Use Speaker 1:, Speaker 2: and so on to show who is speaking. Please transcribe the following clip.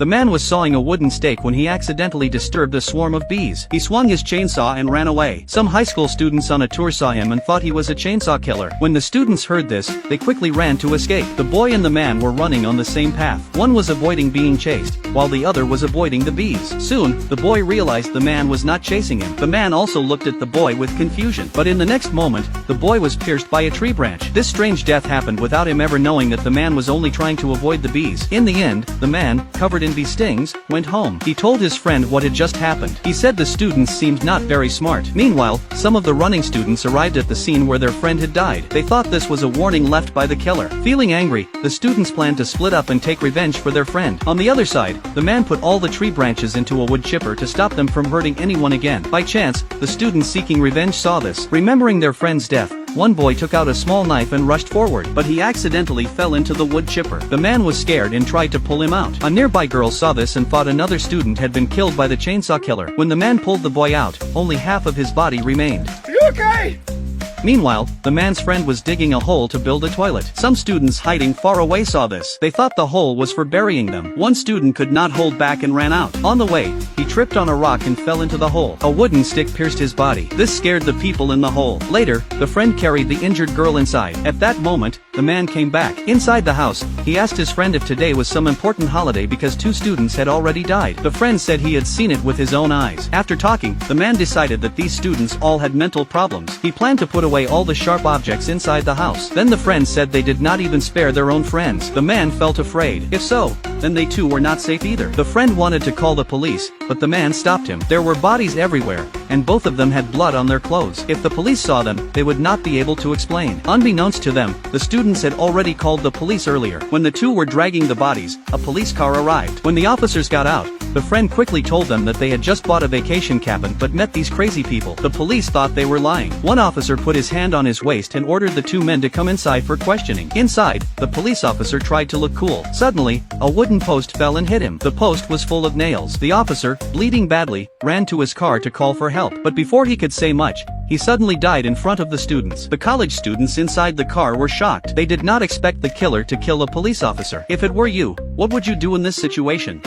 Speaker 1: The man was sawing a wooden stake when he accidentally disturbed a swarm of bees. He swung his chainsaw and ran away. Some high school students on a tour saw him and thought he was a chainsaw killer. When the students heard this, they quickly ran to escape. The boy and the man were running on the same path. One was avoiding being chased, while the other was avoiding the bees. Soon, the boy realized the man was not chasing him. The man also looked at the boy with confusion. But in the next moment, the boy was pierced by a tree branch. This strange death happened without him ever knowing that the man was only trying to avoid the bees. In the end, the man, covered in bee stings, went home. He told his friend what had just happened. He said the students seemed not very smart. Meanwhile, some of the running students arrived at the scene where their friend had died. They thought this was a warning left by the killer. Feeling angry, the students planned to split up and take revenge for their friend. On the other side, the man put all the tree branches into a wood chipper to stop them from hurting anyone again. By chance, the students seeking revenge saw this. Remembering their friend's death, one boy took out a small knife and rushed forward, but he accidentally fell into the wood chipper. The man was scared and tried to pull him out. A nearby girl saw this and thought another student had been killed by the chainsaw killer. When the man pulled the boy out, only half of his body remained.
Speaker 2: Are you okay?
Speaker 1: Meanwhile, the man's friend was digging a hole to build a toilet. Some students hiding far away saw this. They thought the hole was for burying them. One student could not hold back and ran out. On the way, he tripped on a rock and fell into the hole. A wooden stick pierced his body. This scared the people in the hole. Later, the friend carried the injured girl inside. At that moment, the man came back. Inside the house, he asked his friend if today was some important holiday because 2 students had already died. The friend said he had seen it with his own eyes. After talking, the man decided that these students all had mental problems. He planned to put away all the sharp objects inside the house. Then the friends said they did not even spare their own friends. The man felt afraid. If so, then they too were not safe either. The friend wanted to call the police, but the man stopped him. There were bodies everywhere, and both of them had blood on their clothes. If the police saw them, they would not be able to explain. Unbeknownst to them, the students had already called the police earlier. When the two were dragging the bodies, a police car arrived. When the officers got out, the friend quickly told them that they had just bought a vacation cabin but met these crazy people. The police thought they were lying. One officer put his hand on his waist and ordered the 2 men to come inside for questioning. Inside, the police officer tried to look cool. Suddenly, a wooden post fell and hit him. The post was full of nails. The officer, bleeding badly, ran to his car to call for help. But before he could say much, he suddenly died in front of the students. The college students inside the car were shocked. They did not expect the killer to kill a police officer. If it were you, what would you do in this situation?